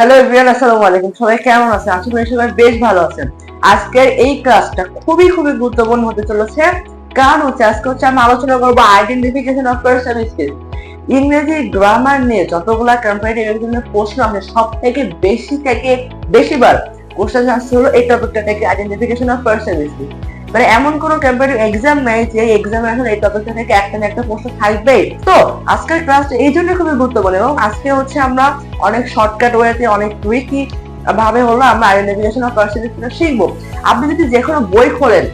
Hello everyone, আসসালামু আলাইকুম। সবাই কেমন আছেন? আশা করি সবাই বেশ ভালো আছেন। আজকের এই ক্লাসটা খুবই গুরুত্বপূর্ণ হতে চলেছে। কারণ আজকে আমি আলোচনা করব আইডেন্টিফিকেশন অফ পারসন স্কিল। ইংরেজি গ্রামার নিয়ে যতগুলা কম্পারেটিভ এক্সামের প্রশ্ন আসে সব থেকে বেশিবার কোশ্চেন আসছে হলো এই টপিকটা থেকে, আইডেন্টিফিকেশন অফ পারসন স্কিল। মানে এমন কোন কম্পারেটিভ এক্সাম নাই যে এক্সামে আসলে এই টপিকটা থেকে একটা না একটা প্রশ্ন থাকবেই। তো আজকের ক্লাসটা এই জন্য খুবই গুরুত্বপূর্ণ এবং আজকে আমরা অনেক শর্টকাট ওয়েতে অনেক ট্রিকি ভাবে আমরা আইডেন্টিফিকেশন অফ পারসন স্কিল শিখবো। আপনি যদি যে কোনো বই খোলেন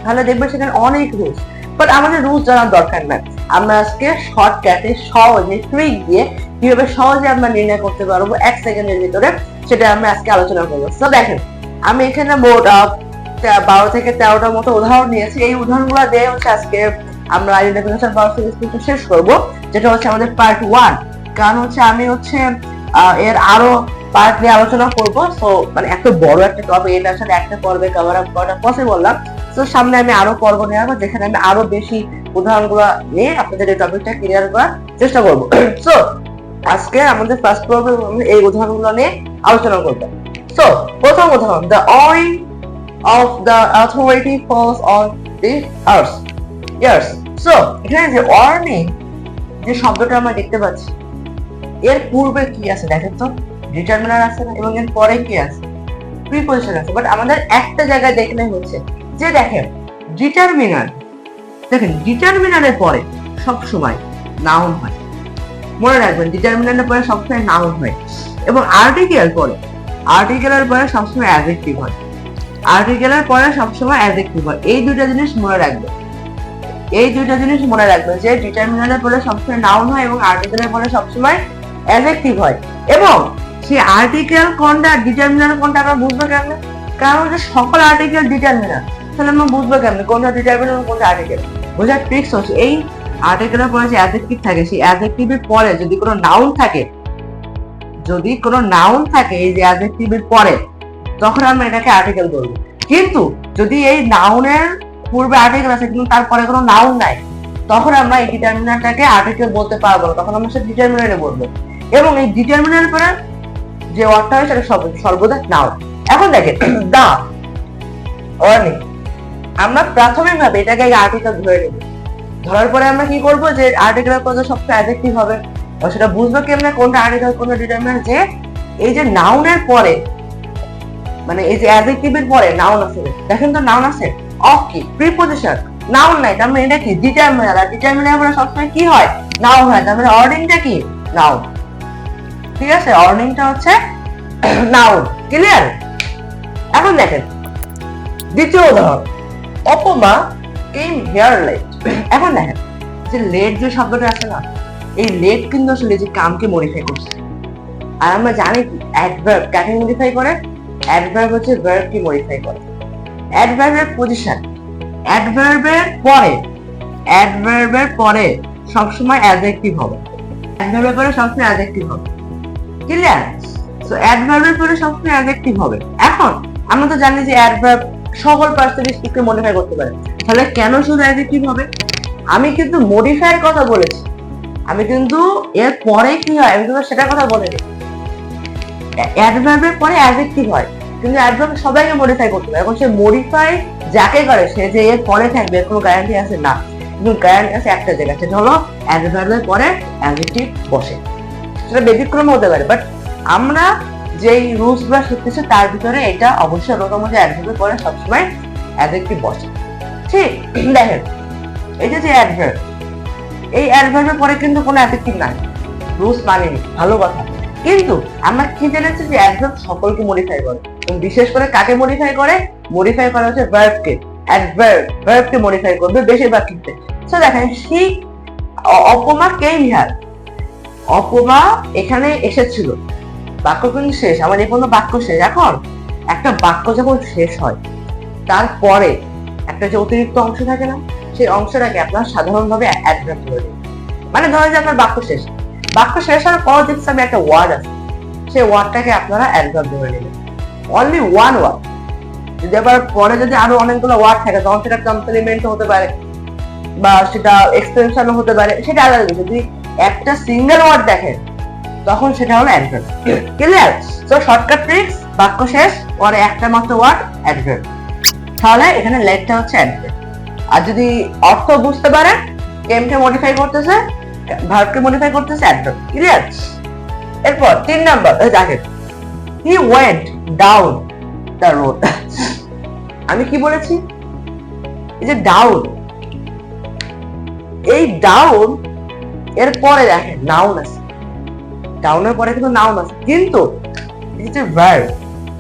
তাহলে দেখবেন সেখানে অনেক রুলস, বাট আমাদের রুলস জানার দরকার নাই। আমরা আজকে শর্টকাটে সহজে ট্রিক দিয়ে কিভাবে সহজে আমরা নির্ণয় করতে পারবো 1 সেকেন্ডের ভিতরে, সেটা আমরা আজকে আলোচনা করবো। তো দেখেন, আমি এখানে মোট 12 থেকে 13টার মতো উদাহরণ নিয়েছি। এই উদাহরণগুলো দিয়ে আজকে আমরা আইডেন্টিফিকেশন পারসন স্কিলটা শেষ করব, যেটা আমাদের পার্ট 1। কারণ আমি এর আরো পার্ট নিয়ে আলোচনা করব। সো মানে এত বড় একটা টপিক, এটা আসলে একটা পর্বে কভার আপ করা পসিবল না। তো সামনে আমি আরো পর্ব নিয়ে আসবো, যেখানে আমি আরো বেশি উদাহরণগুলো নিয়ে আপনাদের এই টপিকটা ক্লিয়ার করার চেষ্টা করব। সো আজকে আমাদের ফার্স্ট পর্বে এই উদাহরণগুলো নিয়ে আলোচনা করব। সো প্রথম উদাহরণ, the অরিং of the authority falls on the earth. Yes. So এখানে যে warning যে শব্দটা আমরা দেখতে পাচ্ছি, এর পূর্বে কি আছে দেখেন তো? ডিটারমিনার আছে না, এবং এর পরে কি আছে? প্রিপজিশন আছে। বাট আমাদের একটা জায়গায় দেখলে হচ্ছে যে দেখেন ডিটারমিনারের পরে সব সময় নাউন হয়। মনে রাখবেন, ডিটারমিনারের পরে সবসময় নাউন হয়, এবং আর্টিকেলের পরে সবসময় অ্যাডজেক্টিভ হয়। আর্টিকেলের পরে সবসময় অ্যাডজেক্টিভ হয়। এই দুইটা জিনিস মনে রাখবেন যে ডিটারমিনারের পরে সবসময় নাউন হয় এবং আর্টিকেলের পরে সবসময় অ্যাডজেক্টিভ হয়। এবং সেই আর্টিকেল কোনটা ডিটারমিনার কোনটা আমরা বুঝবো কেমনে? কারণ যে সকল আর্টিকেল ডিটারমিনার, তাহলে আমরা বুঝবো কেমনে কোনটা ডিটারমিনার কোনটা আর্টিকেল? বোঝার ট্রিক্স হচ্ছে এই আর্টিকেলের পরে যে অ্যাডজেক্টিভ থাকে, সেই অ্যাডজেক্টিভের পরে যদি কোনো নাউন থাকে, এই যে অ্যাডজেক্টিভের পরে, তখন আমরা এটাকে আর্টিকেল বলবো। কিন্তু যদি এই নাউনের পূর্বে আর্টিকেল আছে কিন্তু তারপরে কোনো নাউন নাই, তখন আমরা এই ডিটারমিনারটাকে আর্টিকেল বলতে পারবো না, তখন আমরা সেটা ডিটারমিনারে বলবো। এবং এই ডিটারমিনারের পরে যে ওয়ার্ডটা হয় সেটা সর্বদা নাউন। এখন দেখেন, দা ওয়ার্নিং, আমরা প্রাথমিকভাবে এটাকে আর্টিকেল ধরে নেব। ধরার পরে আমরা কি করবো, যে আর্টিকেলের পরে সবসময় অ্যাডজেক্টিভ হবে, সেটা বুঝবো কেমনে কোনটা আর্টিকেল কোনটা ডিটারমিনার? যে এই যে নাউনের পরে, মানে এই যে অ্যাডজেক্টিভের পরে নাউন আছে, দেখেন তো নাউন আছে, অফ কি প্রিপজিশন, নাউন নাই, তার মানে এটা কি ডিটারমিনার। আর ডিটারমিনার পরে সবসময় কি হয়? নাউন হয়। তার মানে অর্ডিংটা কি? নাউন। ঠিক আছে, অর্ডিংটা হচ্ছে নাউন। ক্লিয়ার? এখন দেখেন দ্বিতীয় উদাহরণ, অপমা কেম হিয়ার লেট। এখন দেখেন যে লেট যে শব্দটা আছে না, এই লেট কিন্তু আসলে যে কামকে মডিফাই করছে। আর আমরা জানি কি অ্যাডভার্ব কাকে মডিফাই করে? অ্যাডভার্ব হচ্ছে ভার্বকে মডিফাই করে। অ্যাডভার্বের পজিশন, অ্যাডভার্বের পরে সবসময় অ্যাডজেক্টিভ হবে। ক্লিয়ার? সো অ্যাডভার্বের পরে সবসময় অ্যাডজেক্টিভ হবে। এখন আমরা তো জানি যে অ্যাডভার্ব সকল পার্সোনালিটিকে মডিফাই করতে পারে, তাহলে কেন শুধু অ্যাডজেক্টিভ হবে? আমি কিন্তু মডিফাইয়ের কথা বলেছি, আমি কিন্তু এর পরে কি হয় আমি কিন্তু সেটার কথা বলিনি। অ্যাডভার্বের পরে অ্যাডজেক্টিভ হয়, কিন্তু অ্যাডভার্ব সবাইকে মডিফাই করতে পারে। এখন সে মডিফাই যাকে করে, সে যে এর পরে থাকবে কোনো গ্যারান্টি আছে না, কিন্তু গ্যারান্টি আছে একটা জায়গা, সেটা হলো অ্যাডভার্বের পরে অ্যাডজেক্টিভ বসে। সেটা ব্যতিক্রম হতে পারে, বাট আমরা যেই রুলস গুলো শিখতেছি তার ভিতরে এটা অবশ্যই অন্যতম, যে অ্যাডভার্বের পরে সবসময় অ্যাডজেক্টিভ বসে। ঠিক দেখেন, এই যে অ্যাডভার্ব, এই অ্যাডভার্বের পরে কিন্তু কোনো অ্যাডজেক্টিভ নাই, রুলস মানেনি, ভালো কথা। কিন্তু আমরা কি জেনেছি যে অ্যাডভার্ব সকলকে মডিফাই করে, বিশেষ করে কাকে মডিফাই করে? মডিফাই করা হচ্ছে ভার্বকে। ভার্বকে মডিফাই করবে বেশিরভাগ ক্ষেত্রে। সো দেখেন, অপমা কেম হিয়ার, অপমা এখানে এসেছিল। বাক্য কিন্তু শেষ, আমার এই পর্যন্ত বাক্য শেষ। এখন একটা বাক্য যখন শেষ হয়, তারপরে একটা যে অতিরিক্ত অংশ থাকে না, সেই অংশটাকে আপনার সাধারণভাবে অ্যাডভার্ব করে দেবেন। মানে ধরেন যে আপনার বাক্য শেষ হওয়ার পর দেখছি আমি একটা ওয়ার্ড আছে, সেই ওয়ার্ডটাকে আপনারা অ্যাডভার্ব ধরে নেবেন। Only one word. যদি আবার পরে যদি আরো অনেকগুলো ওয়ার্ড থাকে, তখন সেটা কমপ্লিমেন্ট হতে পারে বা সেটা এক্সটেনশন হতে পারে, সেটা আলাদা। যদি একটা সিঙ্গেল ওয়ার্ড দেখেন, তখন সেটা হলো adverb. Clear? So shortcut tricks, বাক্য শেষ, পরে একটা মাত্র ওয়ার্ড অ্যাডভার্ব, তাহলে এখানে লেটটা হচ্ছে অ্যাডভার্ব। আর যদি অর্থ বুঝতে পারে, কেমকে মডিফাই করতেছে, ভার্বকে মডিফাই করতেছে অ্যাডভার্ব। ক্লিয়ার? এরপর 3 নাম্বার দেখেন, he went down the road. আমি কি বলেছি? এই যে ডাউন, এই ডাউন এর পরে দেখেন নাউন আছে, ডাউনের পরে কিন্তু নাউন আছে, কিন্তু এই যে ভার্ব,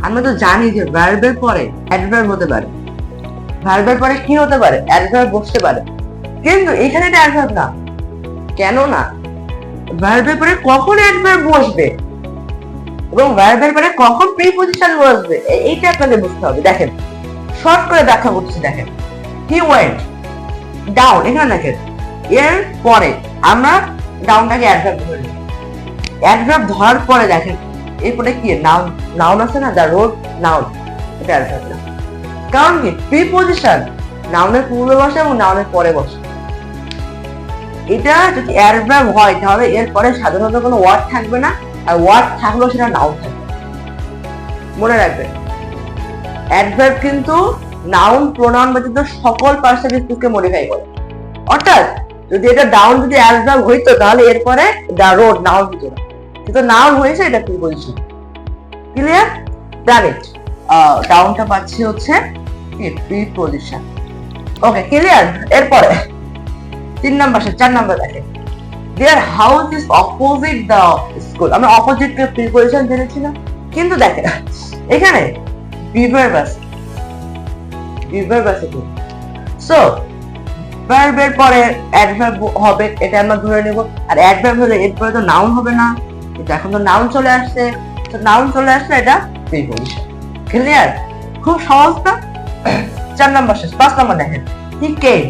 আমরা তো জানি যে ভার্বের পরে অ্যাডভার্ব হতে পারে, ভার্বের পরে কি হতে পারে? অ্যাডভার্ব বসতে পারে, কিন্তু এখানে এটা অ্যাডভার্ব না। কেন না? ভার্বের পরে কখন অ্যাডভার্ব বসবে এবং ভার্বের পরে কখন প্রিপজিশন বসবে, এইটা আপনাদের বুঝতে হবে। দেখেন, শর্ট করে ব্যাখ্যা করছি। দেখেন, হি ওয়েন্ট ডাউন, এখানে দেখেন এর পরে আমরা ডাউনটাকে অ্যাডভার্ব ধরে নিই। অ্যাডভার্ব ধরার পরে দেখেন এরপরে কি নাউন, নাউন আছে না, দ্য রোড, নাউন, এটা অ্যাডভার্ব না। কারণ কি? প্রিপজিশন নাউনের পূর্বে বসে এবং নাউনের পরে বসে। এটা যদি অ্যাডভার্ব হয় তাহলে এর পরে সাধারণত কোনো ওয়ার্ড থাকবে না, আর ওয়ার্ড থাকলেও সেটা নাউন থাকবে। মনে রাখবেন, অ্যাডভার্ব কিন্তু নাউন প্রোনাউন ব্যতীত সকল পার্সেন্টেজকে মডিফাই করে। অর্থাৎ যদি এটা ডাউন যদি অ্যাডভার্ব হইতো তাহলে এরপরে দ্য রোড নাউন হতো না, কিন্তু নাউন হয়েছে, এটা প্রিপজিশন। ক্লিয়ার? ডান ইট। ডাউনটা পাচ্ছি হচ্ছে প্রিপজিশন। ওকে, ক্লিয়ার? এরপরে 3 নাম্বার, 4 নাম্বার দেখেন, their house is opposite the school. আমরা অপোজিট কে প্রিপজিশন জেনেছিলাম, কিন্তু দেখেন এখানে বিভার্ব আছে, বিভার্ব আছে। সো ভার্বের পরে অ্যাডভার্ব হবে, এটা আমরা ধরে নেব। আর অ্যাডভার্ব হলে এরপরে তো নাউন হবে না, কিন্তু এখন তো নাউন চলে আসছে, তো নাউন চলে আসলে এটা প্রিপজিশন। ক্লিয়ার? খুব সহজ না? 4 নাম্বার শেষ। 5 নাম্বার দেখেন, হি কেম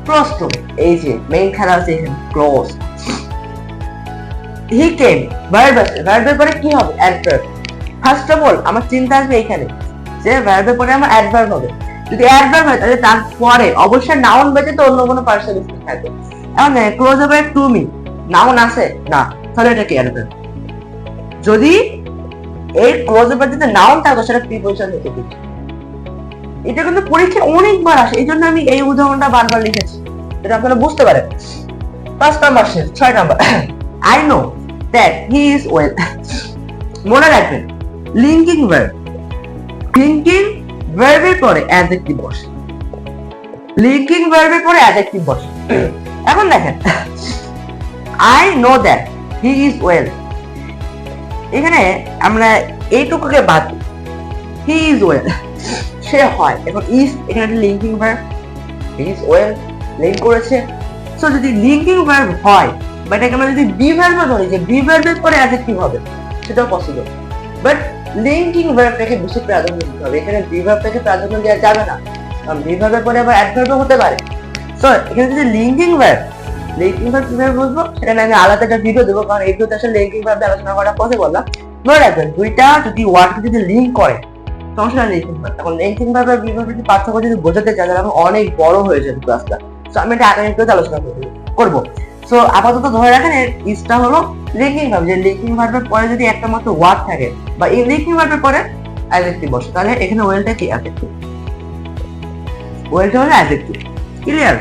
ক্লোজ টু, এই যে মেইন খেলা আছে এখানে, ক্লোজ। হি কেম, ভার্ব আছে, ভার্বের পরে কি হবে? অ্যাডভার্ব। ফার্স্ট অফ অল আমার চিন্তা আসবে এখানে যে ভার্বের পরে আমার অ্যাডভার্ব হবে। যদি অ্যাডভার্ব হয় তাহলে তারপরে অবশ্যই নাউন ব্যতীত অন্য কোনো পার্সন থাকবে। এখন ক্লোজ হবে টু মি, নাউন আছে না, তাহলে এটা কি অ্যাডভার্ব। যদি এই ক্লোজ ব্যতীত নাউন থাকবে সেটা প্রিপজিশন হতে পারে। এটা কিন্তু পরীক্ষায় অনেকবার আসে, এই জন্য আমি এই উদাহরণটা বারবার লিখেছি, এটা আপনারা বুঝতে পারেন। 5 নাম্বার শেষ। 6 number, I know that he is well. মনে রাখবেন, লিঙ্কিং ভার্ব, লিঙ্কিং ভার্বের পরে অ্যাডজেক্টিভ বসে, লিঙ্কিং ভার্বের পরে অ্যাডজেক্টিভ বসে। এখন দেখেন, I know that he is well, এখানে আমরা এইটুকুকে বাদ দিই, হি ইজ ওয়েল, সে হয়। এখন ইজ এখানে একটা linking verb, he is well link করেছে। সো যদি লিঙ্কিং ভার্ব হয়, বা এটাকে আমরা যদি বি ভার্ব ধরি যে বি ভার্বের পরে অ্যাডজেক্টিভ হবে, সেটাও পসিবল। বাট লিঙ্কিং ভার্বটাকে বেশি প্রাধান্য দিতে হবে, এখানে বি ভার্বটাকে প্রাধান্য দেওয়া যাবে না, কারণ বি ভার্বের পরে আবার অ্যাডভার্বও হতে পারে। সো এখানে যদি লিঙ্কিং ভার্ব, লিঙ্কিং ভার্ব কিভাবে বুঝবো সেটা আমি আলাদা একটা ভিডিও দেবো, কারণ এই ভিডিওতে আসলে লিঙ্কিং ভার্ব আলোচনা করা পসিবল না। মনে রাখবেন, দুইটা যদি ওয়ার্ডকে যদি লিঙ্ক করে তখন সেটা লিঙ্কিং ভার্ব। এখন লিঙ্কিং ভার্ব আর বি ভার্বের পার্থক্য যদি বোঝাতে চাই তাহলে অনেক বড় হয়ে যাবে ক্লাসটা। সো আমি এটা আগামী ভিডিওতে আলোচনা করবো। সো আপাতত ধরে রাখেন এর ইজটা হলো লিঙ্কিং ভার্ব, যে লিঙ্কিং ভার্বের পরে যদি একটা মাত্র ওয়ার্ড থাকে বা এই লিঙ্কিং ভার্বের পরে অ্যাডজেক্টিভ বসে, তাহলে এখানে ওয়েলটা কি? অ্যাডজেক্টিভ। ওয়েলটা হলো অ্যাডজেক্টিভ। ক্লিয়ার?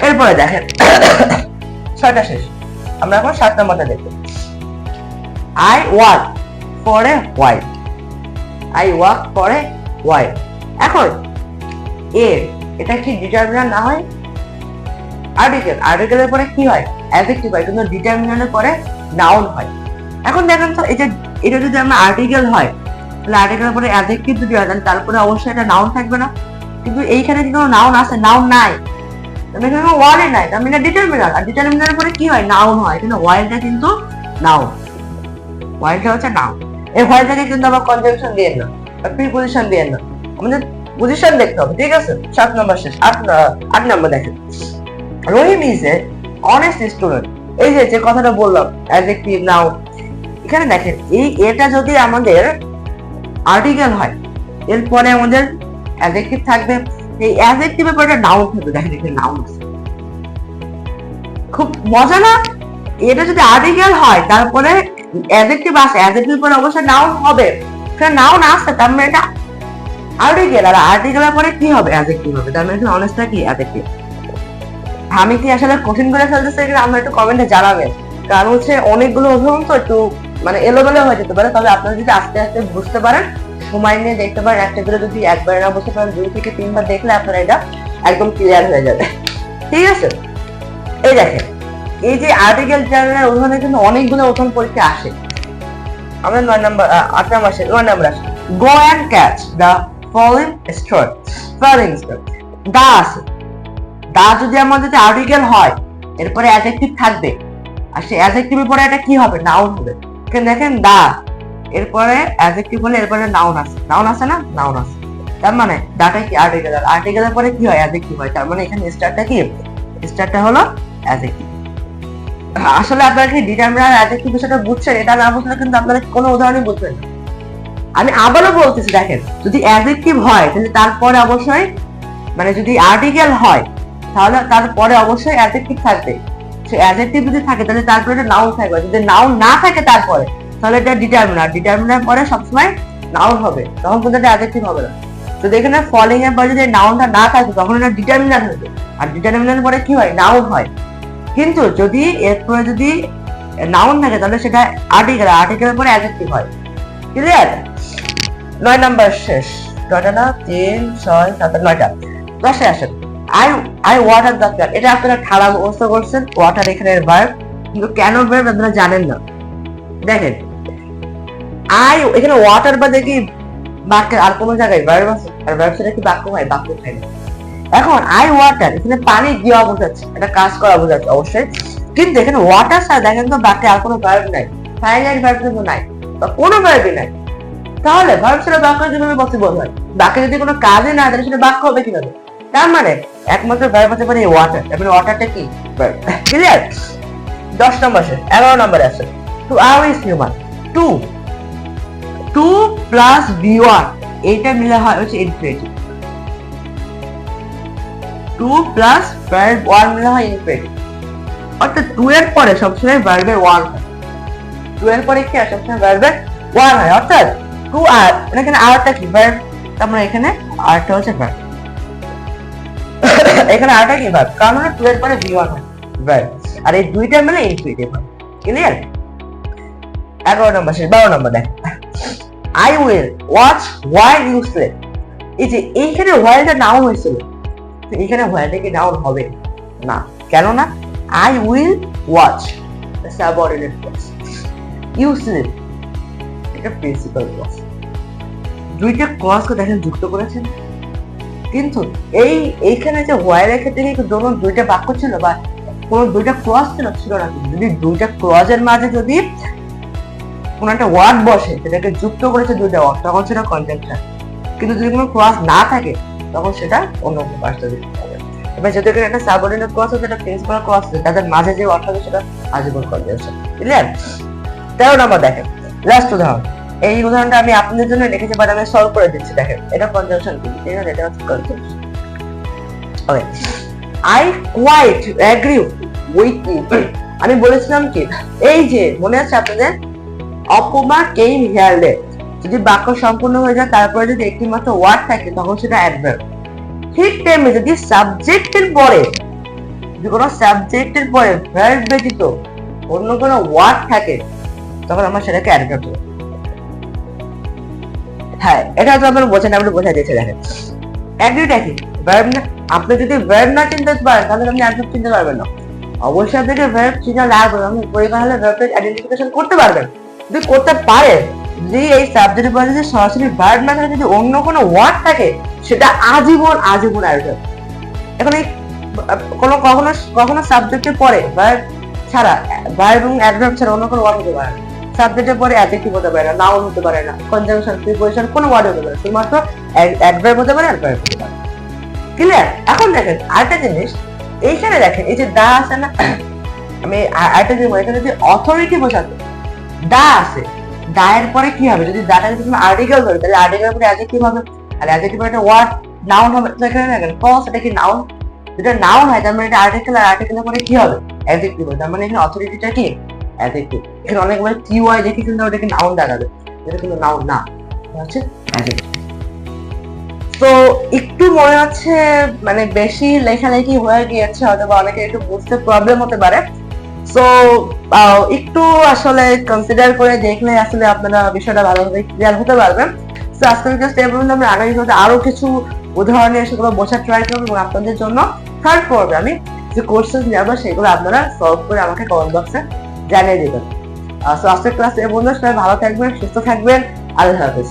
এরপরে দেখেন 6টা শেষ, আমরা এখন 7 নাম্বারটা দেখব। I walk for a while, I walk for a while. এখন এটা কি ডিটারমিনার না হয়? আর্টিকেল, আর্টিকেলের পরে কি হয়? অ্যাডজেক্টিভ হয়, কিন্তু ডিটারমিনারের পরে নাউন হয়। এখন দেখেন তো, এটা যদি আমরা আর্টিকেল হয় তাহলে আর্টিকেলের পরে অ্যাডজেক্টিভ যদি হয় তাহলে তারপরে অবশ্যই এটা নাউন থাকবে না, কিন্তু এইখানে কিন্তু নাউন আছে, নাউন নাই, তাহলে এখানে ওয়ার্ডে নাই, তার মানে ডিটারমিনার। আর ডিটারমিনারের পরে কি হয়? নাউন হয়, কিন্তু ওয়াইলটা কিন্তু নাউন, ওয়াইলটা হচ্ছে নাউন। এই ওয়াইলটাকে কিন্তু আবার কনজাংশন দিয়ে না, প্রিপজিশন দিয়ে না, আমাদের পজিশন দেখতে হবে। ঠিক আছে? 7 নাম্বার শেষ। 8 নাম্বার দেখেন, রহিম ইজ এ অনেস্ট স্টুডেন্ট। এই যে কথাটা বললাম অ্যাডজেক্টিভ নাউন, এখানে দেখেন এটা যদি আমাদের আর্টিকেল হয় এরপরে আমাদের অ্যাডজেক্টিভ থাকবে, এই অ্যাডজেক্টিভের পরে নাউন থাকবে। দেখেন এখানে নাউন আছে, খুব মজা না? এটা যদি আর্টিকেল হয় তারপরে অ্যাডজেক্টিভ আছে, অ্যাডজেক্টিভ পরে অবশ্যই নাউন হবে, সেটা নাউন আছে, তার মানে এটা আর্টিকেল, আর আর্টিকেলের পরে কি হবে? অ্যাডজেক্টিভ হবে, তার মানে এখানে অনেস্টটা কি? অ্যাডজেক্টিভ। আমি কি আসলে কঠিন করে ফেলতেছি এটা আমরা একটু কমেন্টে জানাবেন, কারণ হচ্ছে অনেকগুলো উদাহরণ তো একটু মানে এলোমেলো হয়ে যেতে পারে, তবে আপনারা যদি আস্তে আস্তে বুঝতে পারেন, সময় নিয়ে দেখতে পারেন, একটা করে যদি একবার না বুঝতে পারেন 2 থেকে 3 বার দেখলে আপনারা এটা একদম ক্লিয়ার হয়ে যাবে। ঠিক আছে, এই দেখেন এই যে আর্টিকেল জার্নালের উদাহরণে কিন্তু অনেকগুলো উদাহরণ পরীক্ষা আসে। আমরা 9 নাম্বার 8 নাম্বার আসে 9 নাম্বার আসে go and catch the falling star, falling star. দা আছে, দা যদি আমার যদি আর্টিকেল হয় এরপরে অ্যাডজেক্টিভ থাকবে, আর সেই অ্যাডজেক্টিভের পরে এটা কি হবে? নাউন হবে। এখানে দেখেন দা এরপরে অ্যাডজেক্টিভ হলে এরপরে নাউন আছে, নাউন আছে না? নাউন আছে, তার মানে দাটা কি? আর্টিকেল, আর আর্টিকেলের পরে কি হয়? অ্যাডজেক্টিভ হয়, তার মানে এখানে স্টারটা কি? স্টারটা হলো অ্যাডজেক্টিভ। আসলে আপনারা কি ডিটারমিনার অ্যাডজেক্টিভ বিষয়টা বুঝছেন? এটা না বুঝলে কিন্তু আপনারা কোনো উদাহরণই বুঝবেন না। আমি আবারও বলতেছি, দেখেন যদি অ্যাডজেক্টিভ হয় তাহলে তারপরে অবশ্যই মানে যদি আর্টিকেল হয় তাহলে তারপরে অবশ্যই অ্যাডজেক্টিভ থাকবে। সে অ্যাডজেক্টিভ যদি থাকে তাহলে তারপরে এটা নাউন থাকবে, যদি নাউন না থাকে তারপরে তাহলে এটা ডিটারমিনার, ডিটারমিনার পরে সবসময় নাউন হবে, তখন কিন্তু এটা অ্যাডজেক্টিভ হবে না। যদি এখানে ফলিং এর পরে যদি নাউনটা না থাকে তখন এটা ডিটারমিনার হবে, আর ডিটারমিনার পরে কি হয়? নাউন হয়। কিন্তু যদি এরপরে যদি নাউন থাকে তাহলে সেটা আর্টিকেল, আর্টিকেলের পরে অ্যাডজেক্টিভ হয়। ক্লিয়ার? 9 নাম্বার শেষ, 9টা না 3 6 7 9টা। 10-এ আসেন আই ওয়াটার দ্য প্ল্যান্ট। এটা আপনারা ঠাড়া মুখস্থ করছেন, ওয়াটার এখানে ভার্ব, কিন্তু কেন ভার্ব আপনারা জানেন না। দেখেন আই এখানে ওয়াটার বা দেখি বাক্যের আর কোনো জায়গায় ভার্ব আছে, আর ভার্ব সেটা কি বাক্য হয়? বাক্য হয় না। এখন আই ওয়াটার এখানে পানি দেওয়া বোঝাচ্ছে, এটা কাজ করা বোঝাচ্ছে অবশ্যই, কিন্তু এখানে ওয়াটার ছাড়া দেখেন তো বাক্যে আর কোনো ভার্ব নাই, ফাইনাইট ভার্ব কিন্তু নাই, বা কোনো ভার্বই নাই। তাহলে ভার্ব ছাড়া বাক্য কিভাবে পসিবল হয়? বাক্যে যদি কোনো কাজই না তাহলে সেটা বাক্য হবে কিভাবে? তার মানে একমাত্র ভার্ব হতে পারে ওয়াটার, তার মানে ওয়াটারটা কি? ভার্ব। ক্লিয়ার? 10 নম্বর শেষ, 11 নম্বরে আছে to err is human. To to plus বি1 এইটা মিলে হয় হচ্ছে ইনফিনিটিভ। টু প্লাস ভার্ব 1 মিলে হয় ইনফিনিটিভ, অর্থাৎ টু এর পরে সবসময় ভার্বের 1 হয়। টু এর পরে কি হয়? সবসময় ভার্বের 1 হয়, অর্থাৎ টু আর এখানে আরটা কি? ভার্ব, তার মানে এখানে আরটা হচ্ছে ভার্ব, এখানে আরটা কি? ভার্ব, কারণ হলো টু এর পরে বি1 হয় ভার্ব, আর এই দুইটা মিলে ইনফিনিটিভ হয়। ক্লিয়ার? 11 নম্বর শেষ, 12 নম্বর দেখ I will watch while you sleep. এই যে এইখানে হোয়াইলটা নাউন হয়েছিল, তো এখানে হোয়াইলটা কি নাউন হবে না? কেন না? I will watch subordinate clause, you sleep এটা প্রিন্সিপাল ক্লজ। দুইটা ক্লজকে দেখেন যুক্ত করেছেন, কিন্তু এইখানে যে হোয়াইলের ক্ষেত্রে কি ধরুন দুইটা বাক্য ছিল বা কোন দুইটা ক্লজ ছিল না, যদি দুইটা ক্লজের মাঝে যদি কোন একটা ওয়ার্ড বসে সেটাকে যুক্ত করেছে দুইটা ওয়ার্ড, তখন সেটা কনজাংশন। কিন্তু যদি কোনো ক্লজ না থাকে তখন সেটা অন্য কোনো পার্টস দিতে হবে। এবার যদি একটা সাবঅর্ডিনেট ক্লজ আছে, এটা প্রিন্সিপাল ক্লজ আছে, তাদের মাঝে যে ওয়ার্ড থাকে সেটা আজীবন কনজাংশন। ক্লিয়ার? 13 নম্বর দেখেন লাস্ট উদাহরণ। এই উদাহরণটা আমি আপনাদের জন্য লিখেছি, বাট আমি সলভ করে দিচ্ছি। দেখেন এটা কনজাংশন কি? ঠিক আছে, এটা হচ্ছে conjunction. Okay, I quite agree with you. আমি বলেছিলাম কি, এই যে মনে আছে আপনাদের অপমা কেম হিয়ার লেট, যদি বাক্য সম্পূর্ণ হয়ে যায় তারপরে যদি একটি মাত্র ওয়ার্ড থাকে তখন সেটা অ্যাডভার্ব। ঠিক তেমনি যদি সাবজেক্টের পরে, যদি কোনো সাবজেক্টের পরে ভার্ব ব্যতীত অন্য কোনো ওয়ার্ড থাকে তখন আমরা সেটাকে অ্যাডভার্ব বলি। হ্যাঁ, এটা তো আপনারা বোঝেন, আমরা বোঝা দিয়েছে। দেখেন অ্যাগ্রিটা কি? ভার্ব না। আপনি যদি ভার্ব না চিনতে পারেন তাহলে আপনি অ্যাডভার্ব চিনতে পারবেন না। অবশ্যই আপনাকে ভার্ব চিনা লাগবে, আপনি পরীক্ষা হলে ভার্বটা আইডেন্টিফিকেশন করতে পারবেন। যদি করতে পারেন, যদি এই সাবজেক্টের পরে যদি সরাসরি ভার্ব না থাকে, যদি অন্য কোনো ওয়ার্ড থাকে সেটা আজীবন আজীবন অ্যাডভার্ব। এখন এই কখনো কখনো সাবজেক্টের পরে ভার্ব ছাড়া, ভার্ব এবং অ্যাডভার্ব ছাড়া অন্য কোনো ওয়ার্ড হতে পারে না। সাবজেক্টের পরে অ্যাডজেক্টিভ হতে পারে না, নাউন হতে পারে না, কনজাংশন, প্রিপোজিশন কোনো ওয়ার্ড হতে পারে, শুধুমাত্র অ্যাডভার্ব হতে পারে, অ্যাডভার্ব হতে পারে। ক্লিয়ার? এখন দেখেন আরেকটা জিনিস, এইখানে দেখেন এই যে দা আছে না, আমি আরেকটা জিনিস এখানে যে অথরিটি বোঝাতে দা আছে, দা এর পরে কি হবে? যদি দাটা যদি তুমি আর্টিকেল ধরে তাহলে আর্টিকেলের পরে অ্যাডজেক্টিভ হবে, আর অ্যাডজেক্টিভ একটা ওয়ার্ড নাউন হবে। এখানে দেখেন কস, এটা কি নাউন? যেটা নাউন হয় তার মানে এটা আর্টিকেল, আর আর্টিকেলের পরে কি হবে? অ্যাডজেক্টিভ হবে, তার মানে এখানে অথরিটিটা কি? অ্যাডিক্টিভ। এখানে অনেকবার টিওয়াই দেখে কিন্তু ওটাকে নাউন দেখাবে, এটা কিন্তু নাউন না, হচ্ছে অ্যাডিক্টিভ। তো একটু মনে হচ্ছে মানে বেশি লেখালেখি হয়ে গিয়েছে, হয়তো বা অনেকে একটু বুঝতে প্রবলেম হতে পারে। সো একটু আসলে কনসিডার করে দেখলে আসলে আপনারা বিষয়টা ভালোভাবে ক্লিয়ার হতে পারবেন। তো আজকে জাস্ট এই পর্যন্ত, আমরা আগামী ভিডিওতে আরো কিছু উদাহরণ নিয়ে সেগুলো বোঝার ট্রাই করবো, এবং আপনাদের জন্য থার্ড পর্বে আমি যে কোর্সেস নেবো সেগুলো আপনারা সলভ করে আমাকে কমেন্ট বক্সে জানিয়ে দেবেন। সো আজকের ক্লাস এই পর্যন্ত, সবাই ভালো থাকবেন, সুস্থ থাকবেন, আল্লাহ হাফেজ।